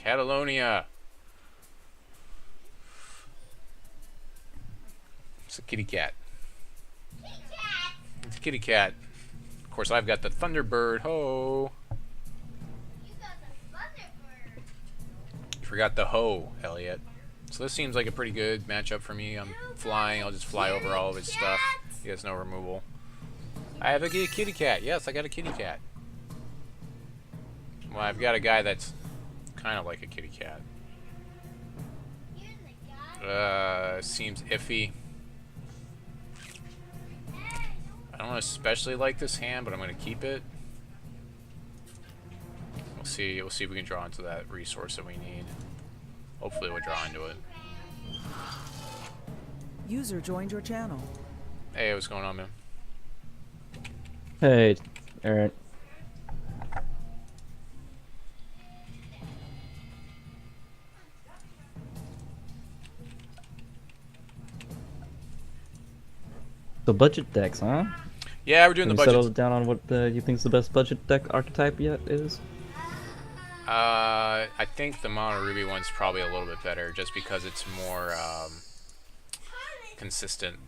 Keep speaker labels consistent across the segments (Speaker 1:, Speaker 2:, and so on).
Speaker 1: Catalonia. It's a kitty cat. It's a kitty cat. Of course, I've got the Thunderbird. Ho!
Speaker 2: You got the Thunderbird.
Speaker 1: You forgot the ho, Elliot. So this seems like a pretty good matchup for me. I'm flying. I'll just fly over all of his stuff. He has no removal. I have a kitty cat. Yes, I got a kitty cat. Well, I've got a guy that's kind of like a kitty cat. Seems iffy. I don't especially like this hand, but I'm going to keep it. We'll see. We'll see if we can draw into that resource that we need. Hopefully, we'll draw into it.
Speaker 3: User joined your channel.
Speaker 1: Hey, what's going on, man?
Speaker 4: Hey, Aaron. So budget decks, huh?
Speaker 1: Yeah, we're doing
Speaker 4: Have
Speaker 1: the
Speaker 4: you
Speaker 1: budget.
Speaker 4: settled down on what you think's the best budget deck archetype yet is?
Speaker 1: I think the Mono Ruby one's probably a little bit better, just because it's more consistent.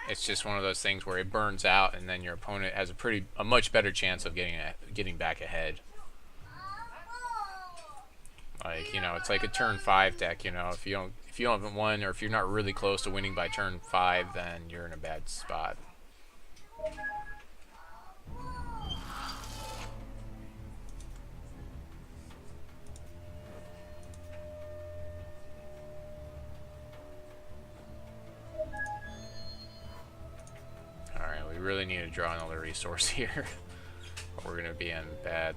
Speaker 1: It's just one of those things where it burns out, and then your opponent has a much better chance of getting back ahead. Like, you know, it's like a turn 5 deck. You know, if you haven't won, or if you're not really close to winning by turn 5, then you're in a bad spot. Alright, we really need to draw another resource here. Or we're gonna be in bad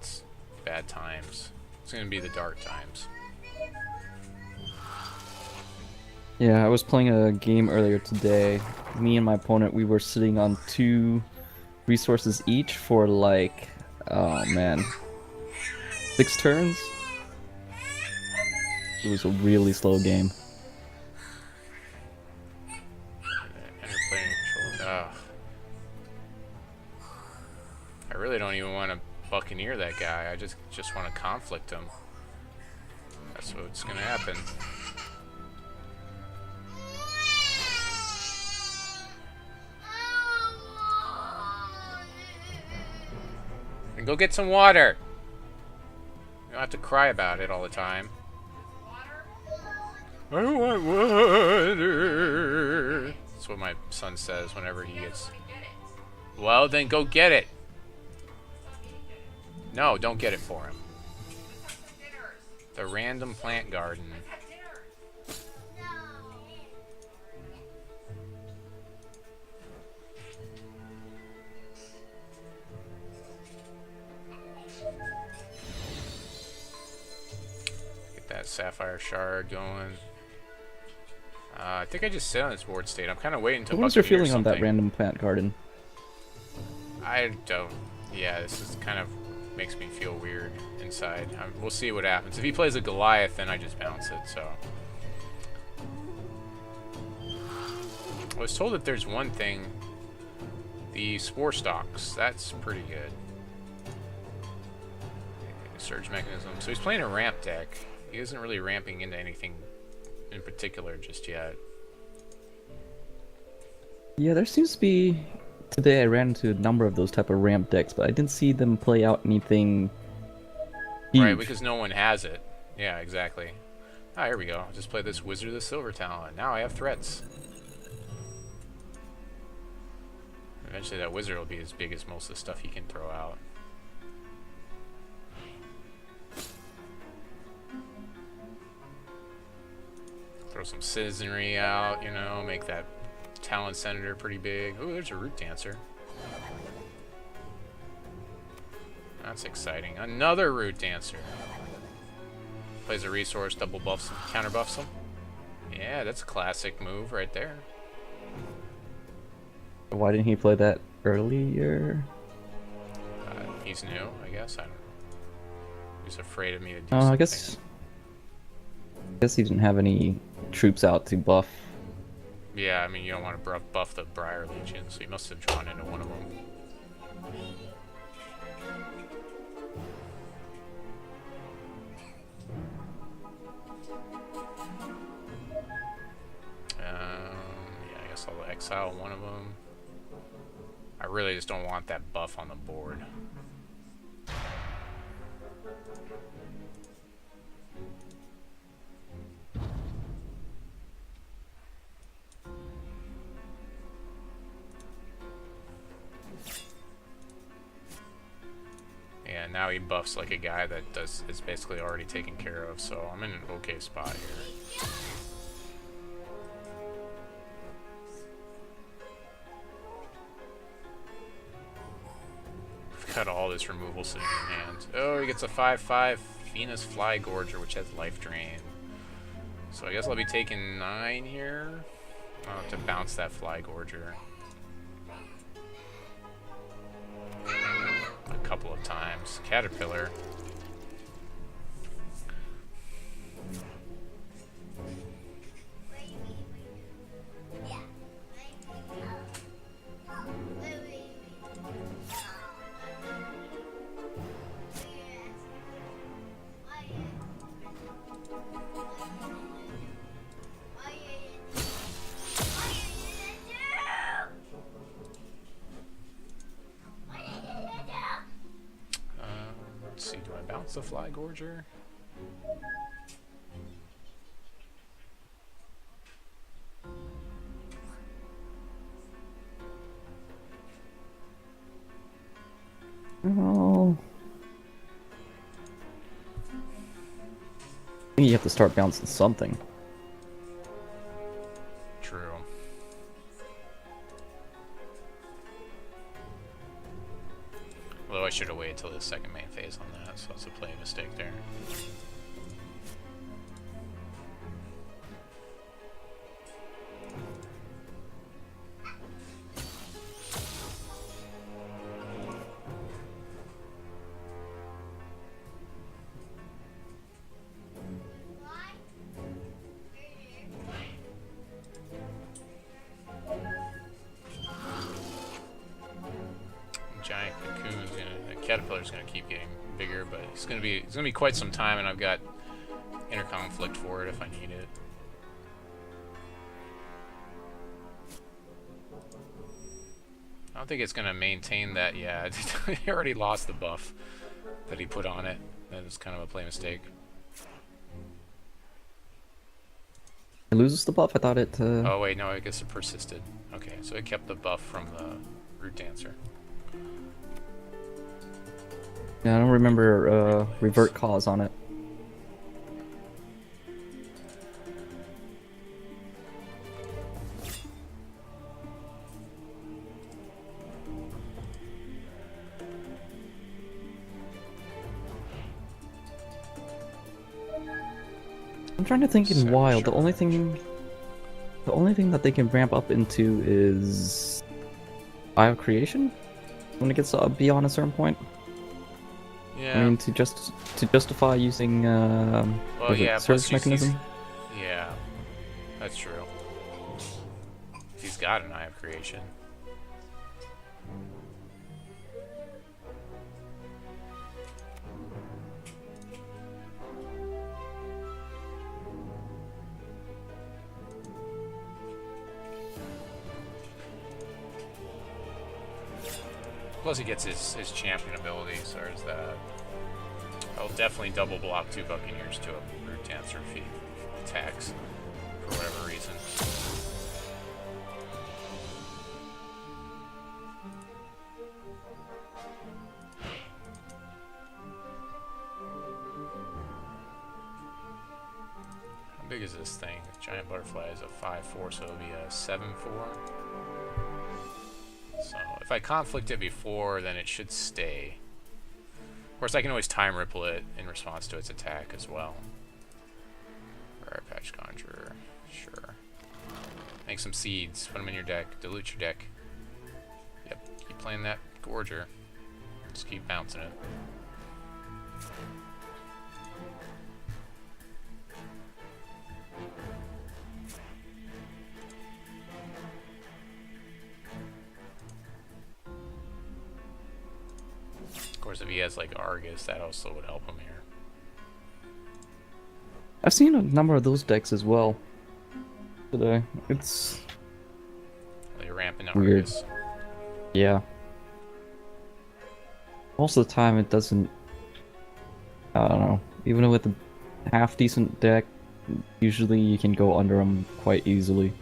Speaker 1: times. It's gonna be the dark times.
Speaker 4: Yeah, I was playing a game earlier today. Me and my opponent, we were sitting on 2 resources each for like, oh man, 6 turns. It was a really slow game.
Speaker 1: Interplane control. Ugh. I really don't even want to buccaneer that guy. I just want to conflict him. That's what's gonna happen. And go get some water. You don't have to cry about it all the time. I want water. That's what my son says whenever he gets... Well, then go get it. No, don't get it for him. The random plant garden. Get that Sapphire shard going. I think I just sit on this board state. I'm kind of waiting until.
Speaker 4: What was your feeling on that random plant garden?
Speaker 1: I don't. Yeah, this is kind of makes me feel weird inside. We'll see what happens. If he plays a Goliath, then I just bounce it. So I was told that there's one thing. The Spore Stalks. That's pretty good. Surge Mechanism. So he's playing a ramp deck. He isn't really ramping into anything in particular just yet.
Speaker 4: Yeah, there seems to be... Today I ran into a number of those type of ramp decks, but I didn't see them play out anything huge.
Speaker 1: Right, because no one has it. Yeah, exactly. Ah, here we go. I'll just play this Wizard of the Silver Talon. Now I have threats. Eventually that wizard will be as big as most of the stuff he can throw out. Throw some citizenry out, you know, make that Talon Senator pretty big. Ooh, there's a Root Dancer. That's exciting. Another Root Dancer. Plays a resource, double buffs him, counter buffs him. Yeah, that's a classic move right there.
Speaker 4: Why didn't he play that earlier?
Speaker 1: He's new, I guess. I don't know. He's afraid of me to do
Speaker 4: Oh,
Speaker 1: something.
Speaker 4: I guess he didn't have any troops out to buff.
Speaker 1: Yeah, I mean, you don't want to buff the Briar Legion, so he must have drawn into one of them. exile one of them. I really just don't want that buff on the board. Yeah, now he buffs like a guy that is basically already taken care of, so I'm in an okay spot here. We've got all this removal sitting in hand. Oh, he gets a 5/5 Venus Fly Gorger, which has life drain. So I guess I'll be taking 9 here. I'll have to bounce that Fly Gorger a couple of times. Caterpillar. Let's see, do I bounce the Fly Gorger?
Speaker 4: Oh. I think you have to start bouncing something.
Speaker 1: True. Although I should have waited till the second main phase on that, so that's a play mistake there. Giant cocoon's the caterpillar's gonna keep getting bigger, but it's gonna be quite some time, and I've got inner conflict for it if I need it. I don't think it's gonna maintain that. Yeah, he already lost the buff that he put on it. That was kind of a play mistake.
Speaker 4: It loses the buff? I thought it...
Speaker 1: Oh wait, no, I guess it persisted. Okay, so it kept the buff from the Root Dancer.
Speaker 4: Yeah, I don't remember revert cause on it. I'm trying to think in Wild. The only thing that they can ramp up into is Bio Creation when it gets beyond a certain point.
Speaker 1: Yeah.
Speaker 4: I mean, to justify using
Speaker 1: well, yeah,
Speaker 4: service mechanism.
Speaker 1: Yeah, that's true. He's got an Eye of Creation. Plus he gets his champion ability, so there's that. I'll definitely double block 2 Buccaneers to a Root Dancer if he attacks for whatever reason. How big is this thing? Giant Butterfly is a 5/4, so it'll be a 7/4. So if I conflict it before, then it should stay. Of course, I can always time ripple it in response to its attack as well. Rare Patch Conjurer, sure. Make some seeds, put them in your deck, dilute your deck. Yep, keep playing that Gorger. Just keep bouncing it. Of course, if he has like Argus, that also would help him here.
Speaker 4: I've seen a number of those decks as well today. It's...
Speaker 1: They camping
Speaker 4: weird.
Speaker 1: Argus.
Speaker 4: Yeah. Most of the time it doesn't, I don't know, even with a half decent deck, usually you can go under them quite easily.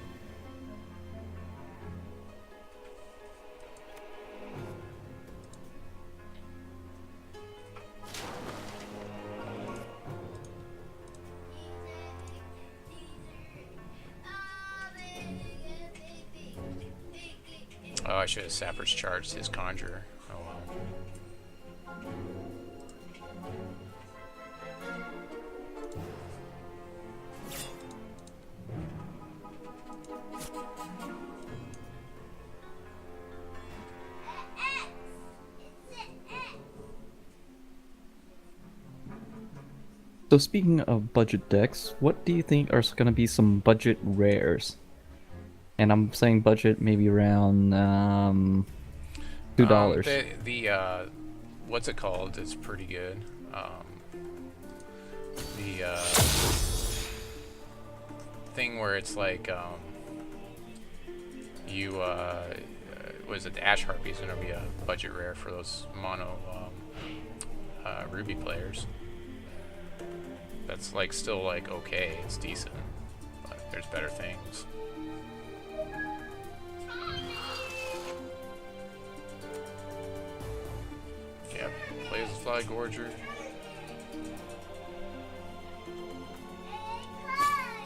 Speaker 1: Oh, I should have Sapphire's charged his Conjurer. Oh well.
Speaker 4: So speaking of budget decks, what do you think are going to be some budget rares? And I'm saying budget maybe around $2.
Speaker 1: The what's it called? It's pretty good. The thing where it's like you what is it? The Ash Harpy is gonna be a budget rare for those mono Ruby players. That's like still like okay, it's decent, but there's better things. Yep, plays the Fly Gorger.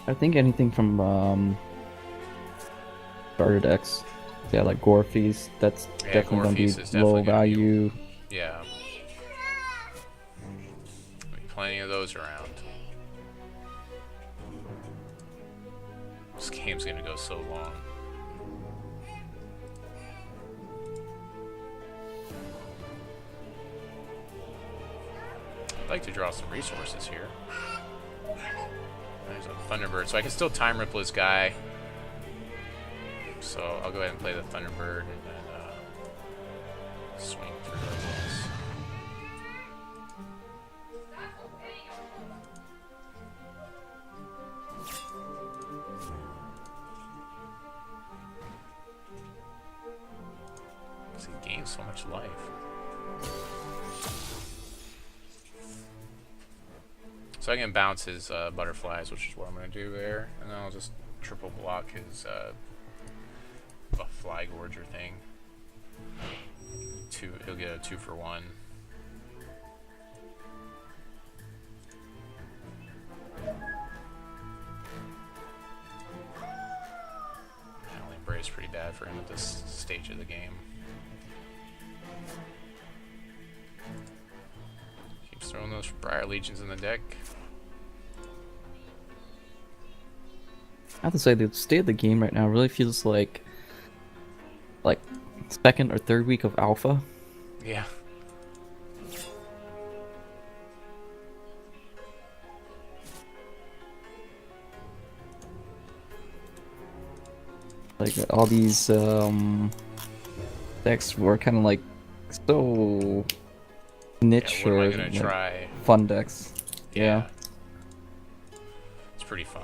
Speaker 4: I think anything from starter decks, yeah, like Gorfies, that's
Speaker 1: Yeah,
Speaker 4: definitely going
Speaker 1: Gorfies
Speaker 4: to
Speaker 1: is
Speaker 4: be low
Speaker 1: definitely gonna be-
Speaker 4: value.
Speaker 1: Yeah. There'll be plenty of those around. This game's gonna go so long. I'd like to draw some resources here. There's a Thunderbird, so I can still time ripple this guy. So I'll go ahead and play the Thunderbird and then swing through this. He gains so much life. So I can bounce his butterflies, which is what I'm going to do there, and then I'll just triple block his Fly Gorger thing. He'll get a 2-for-1. Howling Embrace is pretty bad for him at this stage of the game. Keeps throwing those Briar Legions in the deck.
Speaker 4: I have to say, the state of the game right now really feels like second or third week of alpha.
Speaker 1: Yeah.
Speaker 4: Like all these decks were kind of like so niche
Speaker 1: Yeah, what am I
Speaker 4: or
Speaker 1: gonna
Speaker 4: like,
Speaker 1: try?
Speaker 4: fun decks. Yeah.
Speaker 1: It's pretty fun.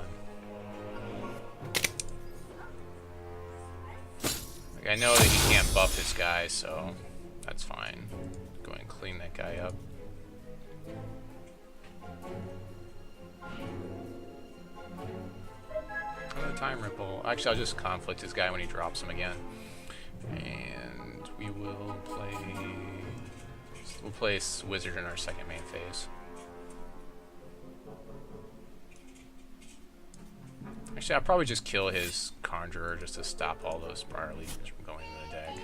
Speaker 1: Like, I know that he can't buff his guy, so that's fine. Go ahead and clean that guy up. Another time ripple. Actually, I'll just conflict this guy when he drops him again. And we will play... We'll play Wizard in our second main phase. Actually, I'll probably just kill his Conjurer just to stop all those Briar Legions from going into the deck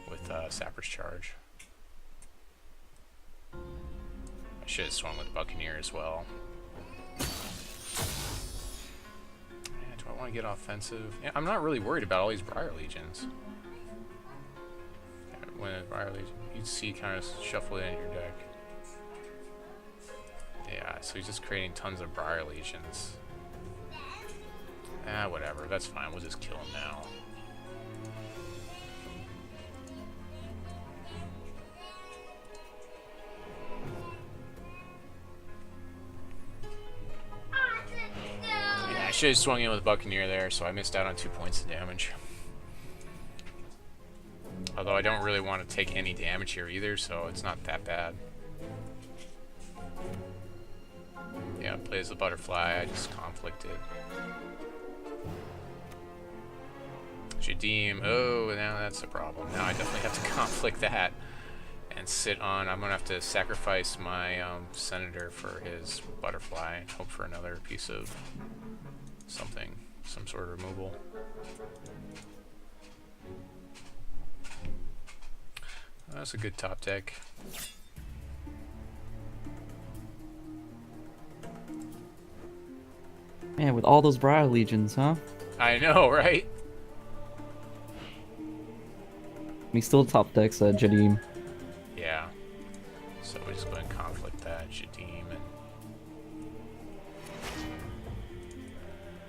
Speaker 1: with Sapphire's Charge. I should have swung with Buccaneer as well. Man, do I want to get offensive? Yeah, I'm not really worried about all these Briar Legions. When a Briar Legion, you'd see kind of shuffle it in your deck. Yeah, so he's just creating tons of Briar Legions. Ah, whatever. That's fine. We'll just kill him now. Yeah, I should have swung in with Buccaneer there, so I missed out on 2 points of damage. Although I don't really want to take any damage here either, so it's not that bad. Yeah, plays the butterfly, I just conflicted. Shadim, oh, now that's a problem. Now I definitely have to conflict that and sit on. I'm gonna have to sacrifice my senator for his butterfly. Hope for another piece of something, some sort of removal. That's a good top deck.
Speaker 4: Man, with all those Briar Legions, huh?
Speaker 1: I know, right?
Speaker 4: We still top decks Jadim.
Speaker 1: Yeah. So we're just going to conflict that Shadim, and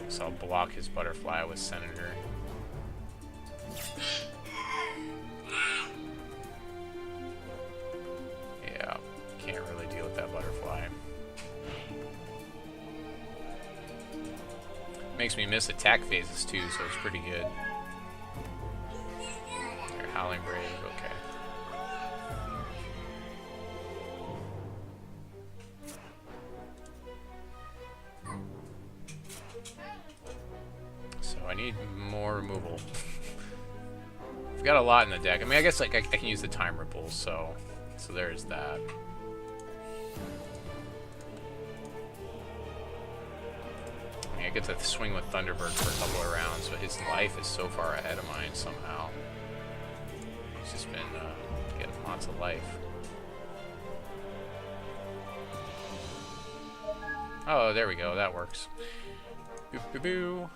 Speaker 1: so I'll block his butterfly with Senator. Yeah, can't really deal with that butterfly. Makes me miss attack phases too, so it's pretty good. Howling Brave, okay. So I need more removal. I've got a lot in the deck. I mean, I guess like I can use the time ripples, so there's that. I mean, I get to swing with Thunderbird for a couple of rounds, but his life is so far ahead of mine somehow. He's just been getting lots of life. Oh, there we go. That works. Boo boo boo.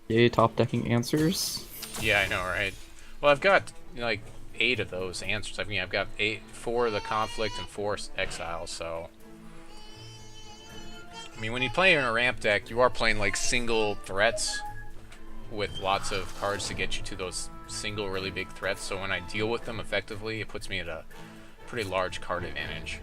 Speaker 4: Yay, top decking answers.
Speaker 1: Yeah, I know, right? Well, I've got like 8 of those answers. I mean, I've got 4 of the conflict and 4 exiles. So, I mean, when you play in a ramp deck, you are playing like single threats with lots of cards to get you to those single really big threats. So when I deal with them effectively, it puts me at a pretty large card advantage.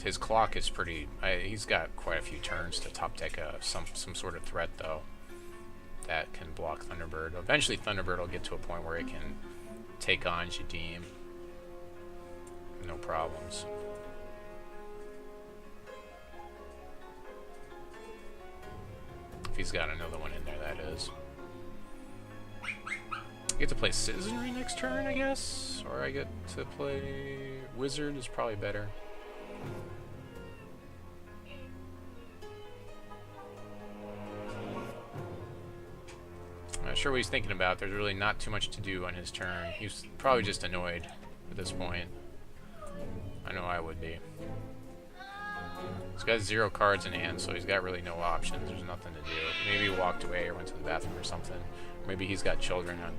Speaker 1: His clock is pretty. He's got quite a few turns to top deck some sort of threat though that can block Thunderbird. Eventually, Thunderbird will get to a point where it can take on Shadim. No problems. If he's got another one in there, that is. I get to play Citizenry next turn, I guess, or I get to play Wizard is probably better. I'm not sure what he's thinking about. There's really not too much to do on his turn. He's probably just annoyed at this point. I know I would be. He's got 0 cards in hand, so he's got really no options. There's nothing to do. Maybe he walked away or went to the bathroom or something. Or maybe he's got children on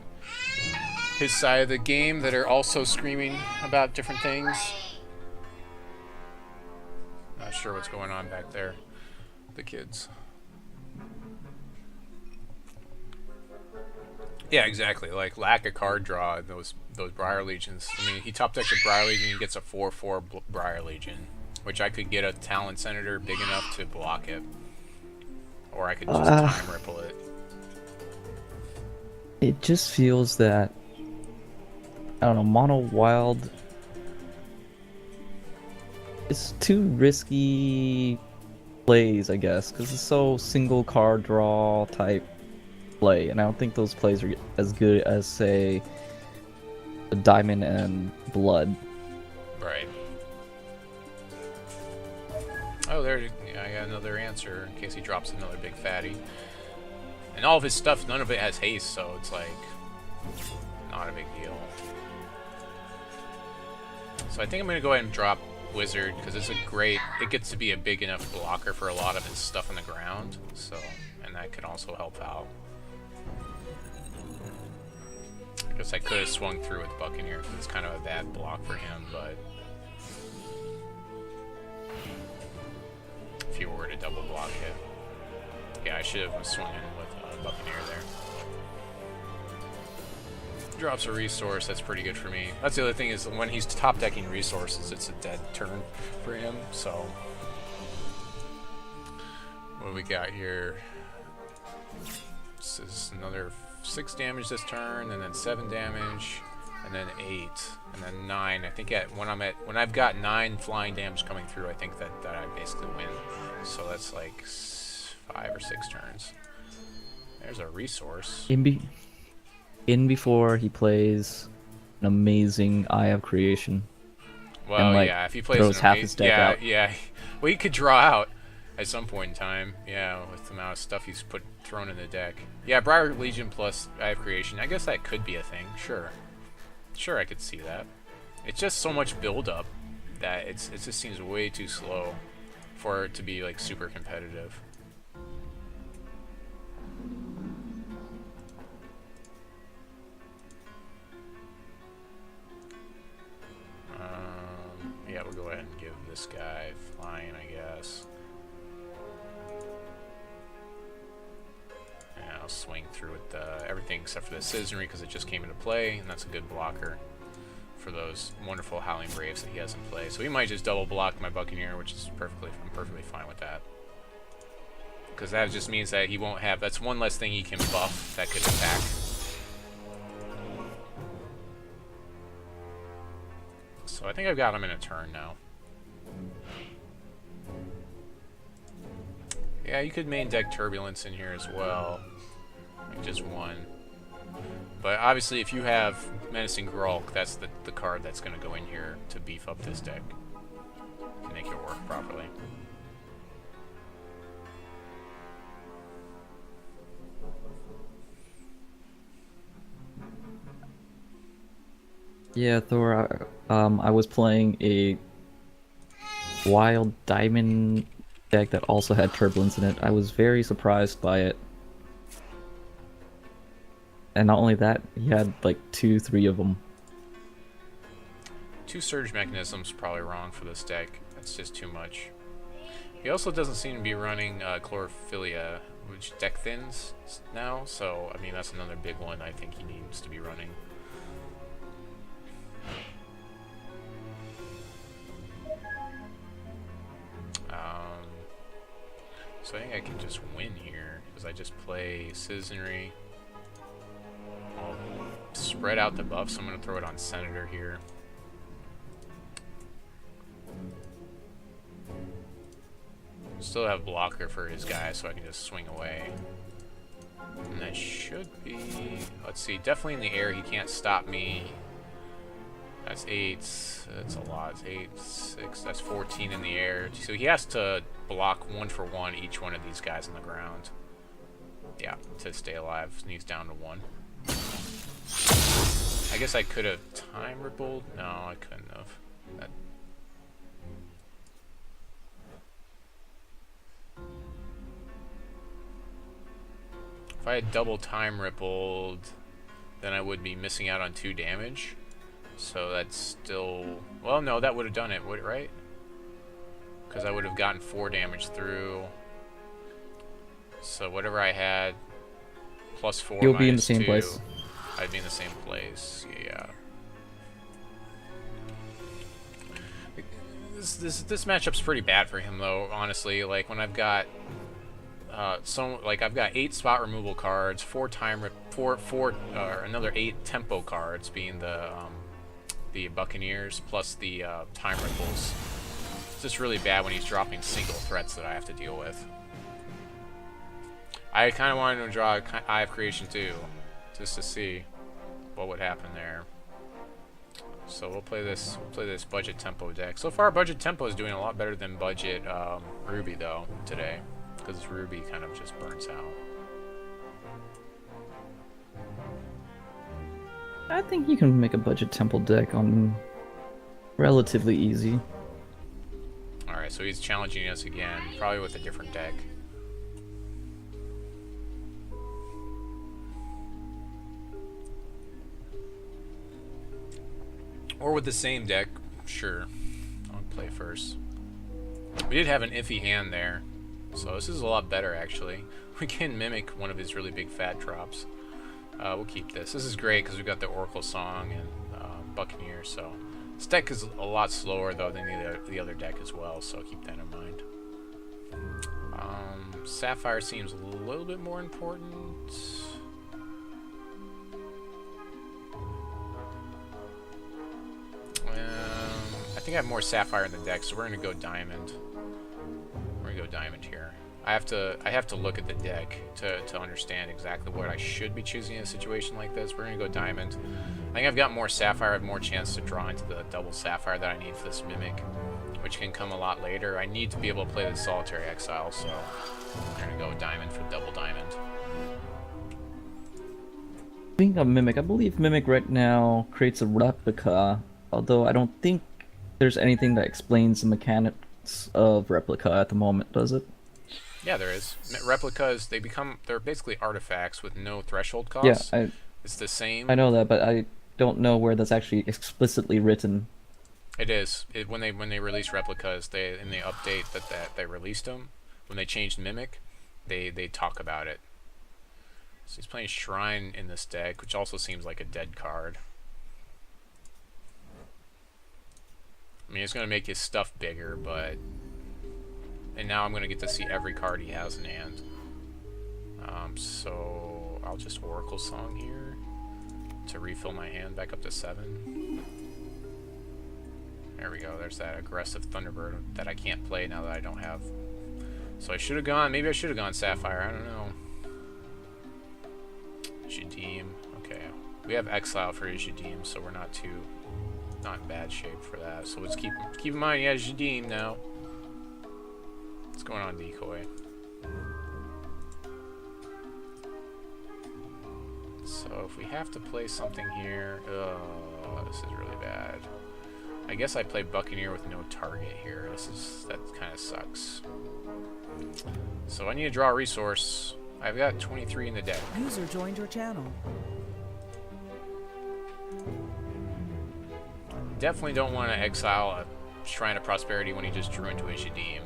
Speaker 1: his side of the game that are also screaming about different things. Not sure what's going on back there. The kids. Yeah, exactly. Like lack of card draw in those Briar Legions. I mean, he top decks a Briar Legion, he gets a 4/4 Briar Legion, which I could get a Talon Senator big enough to block it, or I could just time ripple it.
Speaker 4: It just feels that I don't know, mono wild. It's too risky plays, I guess, because it's so single card draw type play, and I don't think those plays are as good as, say, a Diamond and Blood.
Speaker 1: Right. Oh, there. Yeah, I got another answer in case he drops another big fatty. And all of his stuff, none of it has haste, so it's like not a big deal. So I think I'm gonna go ahead and drop Wizard because it's a great. It gets to be a big enough blocker for a lot of his stuff on the ground. So, and that can also help out. I guess I could have swung through with Buccaneer because it's kind of a bad block for him, but if he were to double block it, yeah, I should have swung in with Buccaneer there. Drops a resource, that's pretty good for me. That's the other thing is when he's top decking resources, it's a dead turn for him, so. What do we got here? This is another 6 damage this turn, and then 7 damage, and then 8, and then 9. I think when I've got 9 flying damage coming through, I think that I basically win. So that's like 5 or 6 turns. There's a resource.
Speaker 4: In before he plays an amazing Eye of Creation.
Speaker 1: Well,
Speaker 4: and, like,
Speaker 1: yeah, if he plays
Speaker 4: throws half his deck out.
Speaker 1: Yeah. Well, he could draw out at some point in time. Yeah, with the amount of stuff he's thrown in the deck. Yeah, Briar Legion plus Eye of Creation. I guess that could be a thing. Sure, I could see that. It's just so much build-up that it just seems way too slow for it to be like super competitive. Yeah, we'll go ahead and give this guy flying, I guess. And I'll swing through with everything except for the Citizenry because it just came into play, and that's a good blocker for those wonderful Howling Braves that he has in play. So he might just double block my Buccaneer, which is I'm perfectly fine with that. Because that just means that he won't have, that's one less thing he can buff that could attack. So I think I've got him in a turn now. Yeah, you could main deck Turbulence in here as well. Like just one. But obviously if you have Menacing Grulk, that's the card that's going to go in here to beef up this deck. And make it work properly.
Speaker 4: Yeah, Thor, I was playing a Wild Diamond deck that also had Turbulence in it. I was very surprised by it. And not only that, he had like 2-3 of them.
Speaker 1: 2 Surge Mechanisms probably wrong for this deck. That's just too much. He also doesn't seem to be running Chlorophilia, which deck thins now, so I mean that's another big one I think he needs to be running. So I think I can just win here, because I just play Citizenry. I'll spread out the buff, so I'm going to throw it on Senator here. Still have blocker for his guy, so I can just swing away. And that should be... Let's see, definitely in the air, he can't stop me. That's 8. That's a lot. It's 8, 6. That's 14 in the air. So he has to block 1 for 1 each one of these guys on the ground. Yeah, to stay alive. And he's down to 1. I guess I could have time rippled. No, I couldn't have. That... If I had double time rippled, then I would be missing out on 2 damage. So that's still... Well, no, that would have done it, would it, right? Because I would have gotten 4 damage through. So whatever I had, plus 4
Speaker 4: You'll be in the
Speaker 1: minus
Speaker 4: same
Speaker 1: 2,
Speaker 4: place.
Speaker 1: I'd be in the same place, yeah. This matchup's pretty bad for him, though, honestly. Like, when I've got... I've got 8 spot removal cards, 4 another 8 tempo cards, being the Buccaneers plus the time ripples. It's just really bad when he's dropping single threats that I have to deal with. I kind of wanted to draw Eye of Creation too, just to see what would happen there. So we'll play this budget tempo deck. So far, budget tempo is doing a lot better than budget Ruby though today, because Ruby kind of just burns out.
Speaker 4: I think you can make a budget temple deck on relatively easy.
Speaker 1: Alright, so he's challenging us again, probably with a different deck. Or with the same deck, sure. I'll play first. We did have an iffy hand there, so this is a lot better actually. We can mimic one of his really big fat drops. We'll keep this. This is great because we've got the Oracle Song and Buccaneer, so this deck is a lot slower though than the other deck as well, so keep that in mind. Sapphire seems a little bit more important. I think I have more Sapphire in the deck, so we're gonna go Diamond. We're gonna go Diamond here. I have to look at the deck to understand exactly what I should be choosing in a situation like this. We're gonna go Diamond. I think I've got more Sapphire. I have more chance to draw into the double Sapphire that I need for this Mimic, which can come a lot later. I need to be able to play the Solitary Exile, so we're gonna go Diamond for double Diamond.
Speaker 4: Being a Mimic, I believe Mimic right now creates a replica, although I don't think there's anything that explains the mechanics of replica at the moment, does it?
Speaker 1: Yeah, there is. Replicas, they're basically artifacts with no threshold cost.
Speaker 4: Yeah,
Speaker 1: it's the same.
Speaker 4: I know that, but I don't know where that's actually explicitly written.
Speaker 1: It is. When they release replicas, in the update that they released them, when they changed Mimic, they talk about it. So he's playing Shrine in this deck, which also seems like a dead card. I mean, it's going to make his stuff bigger, but... And now I'm going to get to see every card he has in hand. So I'll just Oracle Song here to refill my hand back up to 7. There we go. There's that aggressive Thunderbird that I can't play now that I don't have. So I should have gone... Maybe I should have gone Sapphire. I don't know. Shadim. Okay. We have Exile for Shadim, so we're not in bad shape for that. So let's keep in mind he has Shadim now. What's going on, Decoy? So if we have to play something here, this is really bad. I guess I play Buccaneer with no target here. That kind of sucks. So I need to draw a resource. I've got 23 in the deck.
Speaker 3: User joined your channel.
Speaker 1: Definitely don't want to exile a Shrine of Prosperity when he just drew into a Shadim.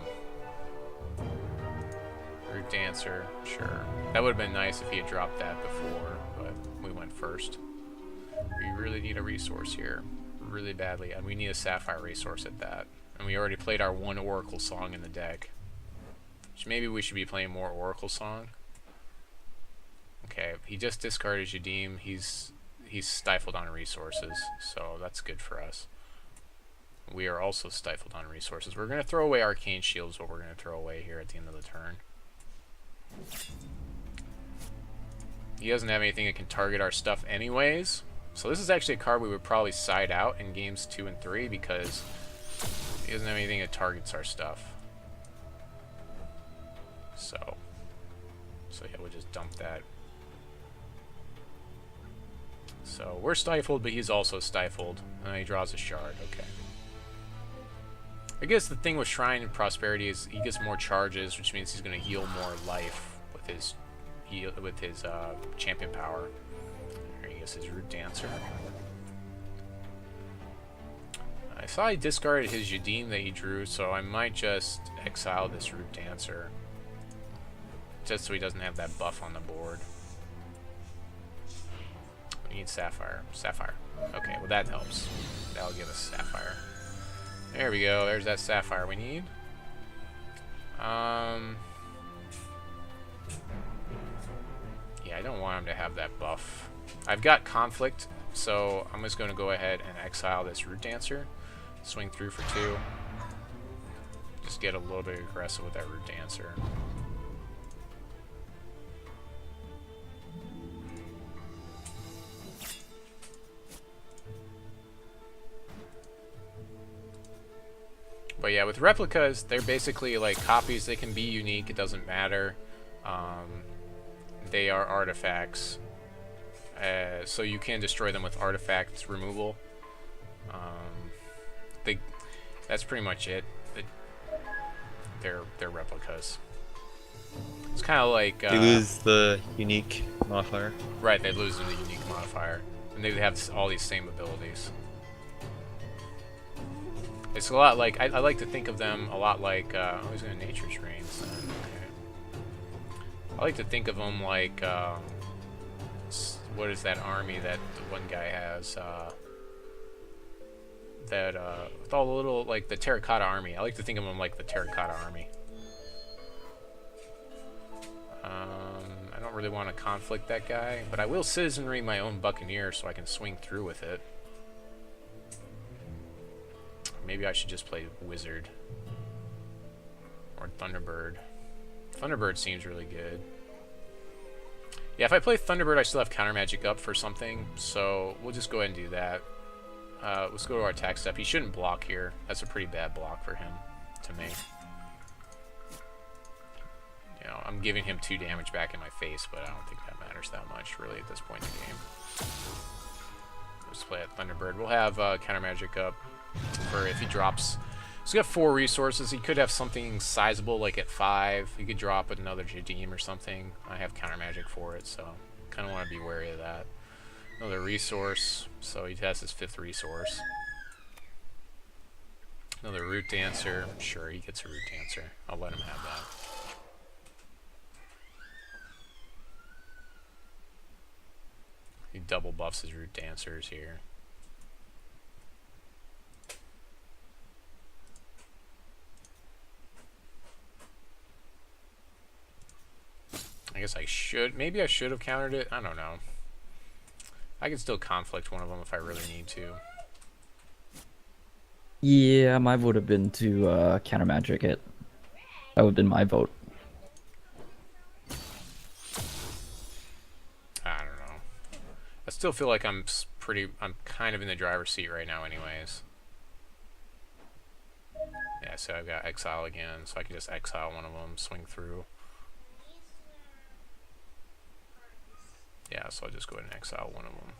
Speaker 1: Root Dancer, sure. That would have been nice if he had dropped that before, but we went first. We really need a resource here. Really badly, and we need a Sapphire resource at that. And we already played our one Oracle Song in the deck. Which maybe we should be playing more Oracle Song. Okay, he just discarded Shadim. He's stifled on resources, so that's good for us. We are also stifled on resources. We're going to throw away Arcane Shields, what we're going to throw away here at the end of the turn. He doesn't have anything that can target our stuff anyways. So this is actually a card we would probably side out in games 2 and 3 because he doesn't have anything that targets our stuff. So yeah, we'll just dump that. So we're stifled, but he's also stifled. And he draws a shard. Okay. I guess the thing with Shrine and Prosperity is he gets more charges, which means he's going to heal more life with his champion power. There he gets his Root Dancer. I saw he discarded his Shadim that he drew, so I might just exile this Root Dancer. Just so he doesn't have that buff on the board. We need Sapphire. Sapphire. Okay, well that helps. That'll give us Sapphire. There we go. There's that Sapphire we need. Yeah, I don't want him to have that buff. I've got Conflict, so I'm just going to go ahead and exile this Root Dancer. Swing through for 2. Just get a little bit aggressive with that Root Dancer. But yeah, with replicas, they're basically like copies. They can be unique. It doesn't matter. They are artifacts. So you can destroy them with artifacts removal. That's pretty much it. They're replicas. It's kind of like...
Speaker 5: they lose the unique modifier.
Speaker 1: Right, they lose the unique modifier. And they have all these same abilities. It's a lot like, I like to think of them a lot like, oh, he's going to Nature's Reigns. Okay. I like to think of them like what is that army that the one guy has? With all the little, like, the terracotta army. I like to think of them like the terracotta army. I don't really want to conflict that guy, but I will citizenry my own buccaneer so I can swing through with it. Maybe I should just play wizard. Or Thunderbird. Thunderbird seems really good. Yeah, if I play Thunderbird, I still have counter magic up for something, so we'll just go ahead and do that. Let's go to our attack step. He shouldn't block here. That's a pretty bad block for him to make. You know, I'm giving him 2 damage back in my face, but I don't think that matters that much, really, at this point in the game. Let's play at Thunderbird. We'll have counter magic up for if he drops. He's got 4 resources. He could have something sizable, like at 5. He could drop another Jadim or something. I have counter magic for it, so kind of want to be wary of that. Another resource, so he has his 5th resource. Another Root Dancer. Sure, he gets a Root Dancer. I'll let him have that. He double buffs his Root Dancers here. I guess I should. Maybe I should have countered it. I don't know. I can still conflict one of them if I really need to.
Speaker 4: Yeah, my vote would have been to counter magic it. That would have been my vote.
Speaker 1: I don't know. I still feel like I'm kind of in the driver's seat right now anyways. Yeah, so I've got exile again, so I can just exile one of them, swing through. Yeah, so I'll just go ahead and exile one of them.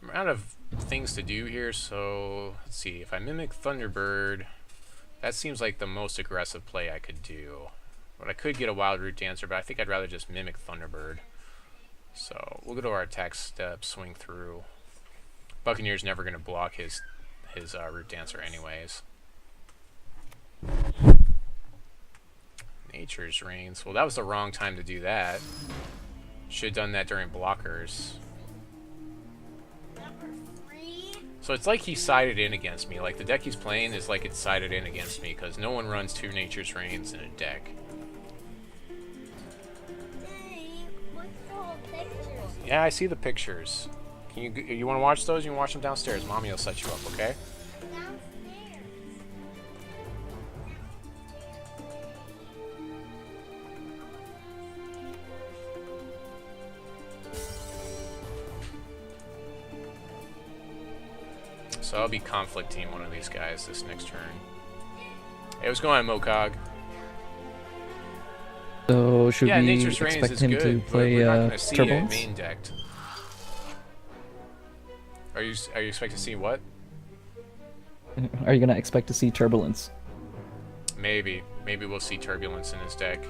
Speaker 1: I'm out of things to do here, so let's see. If I mimic Thunderbird, that seems like the most aggressive play I could do. But I could get a Wild Root Dancer, but I think I'd rather just mimic Thunderbird. So we'll go to our attack step, swing through. Buccaneer's never going to block his Root Dancer anyways. Nature's Reigns. Well, that was the wrong time to do that. Should have done that during blockers. So it's like he sided in against me. Like the deck he's playing is like it's sided in against me because no one runs 2 Nature's Reigns in a deck. Yeah, I see the pictures. Can you want to watch those? You can watch them downstairs. Mommy will set you up, okay? So I'll be conflicting one of these guys this next turn. Hey, what's going on, Mokog?
Speaker 4: So should we
Speaker 1: Nature's Reigns
Speaker 4: expect
Speaker 1: is
Speaker 4: him
Speaker 1: good.
Speaker 4: to play
Speaker 1: We're not going to see it
Speaker 4: Turbulence?
Speaker 1: main decked. Are you expecting to see what?
Speaker 4: Are you gonna expect to see Turbulence?
Speaker 1: Maybe we'll see Turbulence in his deck.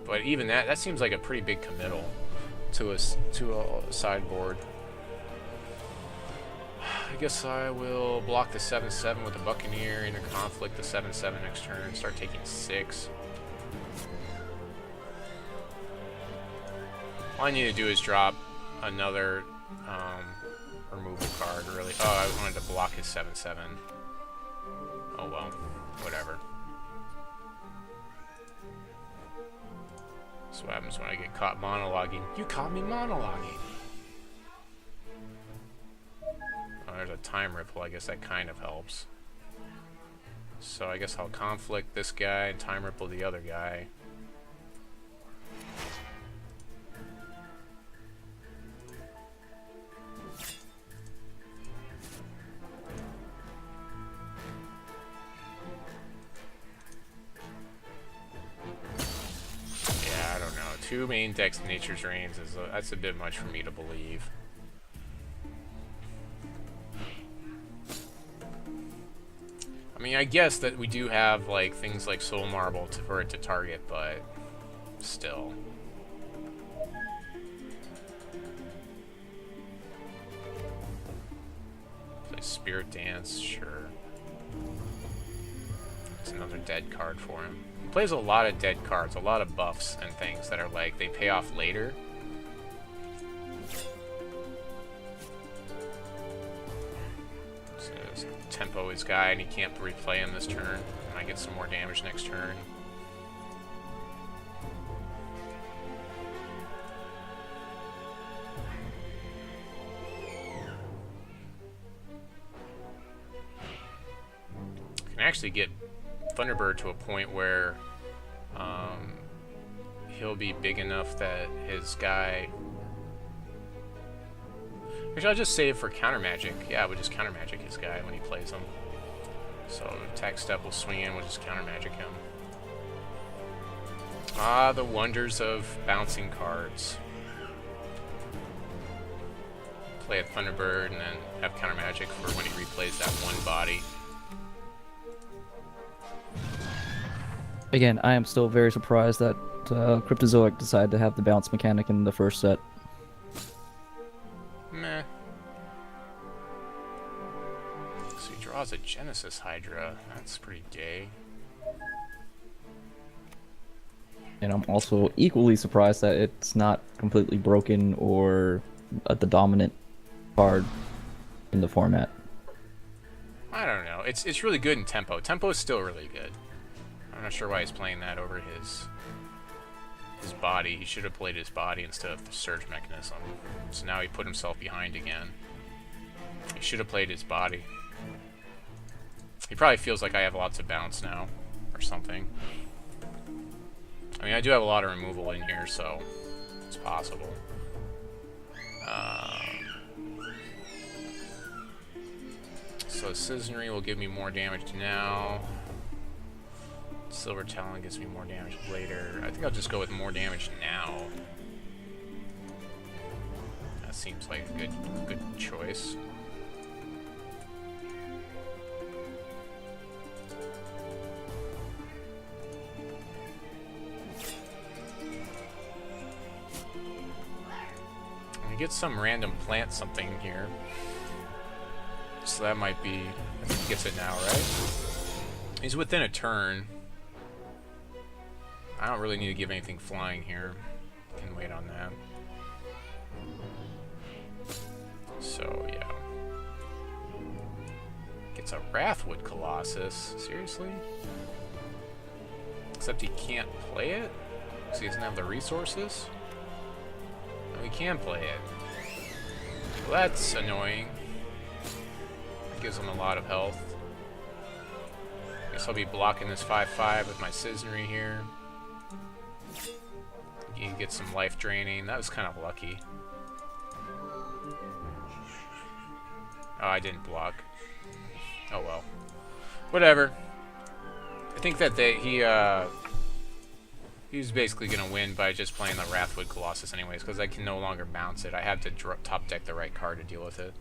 Speaker 1: But even that seems like a pretty big committal to a sideboard. I guess I will block the 7/7 with the Buccaneer, interconflict the 7/7 next turn, start taking 6. All I need to do is drop another removal card, really. Oh, I wanted to block his 7/7. Oh well, whatever. That's what happens when I get caught monologuing. You caught me monologuing! Oh, there's a time ripple. I guess that kind of helps. So I guess I'll conflict this guy and time ripple the other guy. Yeah, I don't know. 2 main decks Nature's Reigns that's a bit much for me to believe. I mean, I guess that we do have like things like Soul Marble for it to target, but still. Play Spirit Dance, sure. It's another dead card for him. He plays a lot of dead cards, a lot of buffs and things that are like, they pay off later. So his tempo his guy, and he can't replay him this turn. Might get some more damage next turn. Can actually get Thunderbird to a point where he'll be big enough that his guy... Actually, I'll just save for counter magic. Yeah, we'll just counter magic his guy when he plays him. So attack step will swing in, we'll just counter magic him. Ah, the wonders of bouncing cards. Play a Thunderbird and then have counter magic for when he replays that one body.
Speaker 4: Again, I am still very surprised that Cryptozoic decided to have the bounce mechanic in the first set.
Speaker 1: Meh. So he draws a Genesis Hydra. That's pretty gay.
Speaker 4: And I'm also equally surprised that it's not completely broken or the dominant card in the format.
Speaker 1: I don't know. It's really good in tempo. Tempo is still really good. I'm not sure why he's playing that over his body. He should have played his body instead of the surge mechanism. So now he put himself behind again. He should have played his body. He probably feels like I have lots of bounce now, or something. I mean, I do have a lot of removal in here, so it's possible. So Seasonry will give me more damage now. Silver Talon gives me more damage later. I think I'll just go with more damage now. That seems like a good choice. We get some random plant something here. So that might be... I think he gets it now, right? He's within a turn. I don't really need to give anything flying here. Can wait on that. So, yeah. Gets a Wrathwood Colossus. Seriously? Except he can't play it? Because he doesn't have the resources? No, he can play it. Well, that's annoying. That gives him a lot of health. Guess I'll be blocking this 5/5 with my Seasonry here. You get some life draining. That was kind of lucky. Oh, I didn't block. Oh well. Whatever. I think that he was basically going to win by just playing the Wrathwood Colossus anyways, because I can no longer bounce it. I have to top deck the right card to deal with it.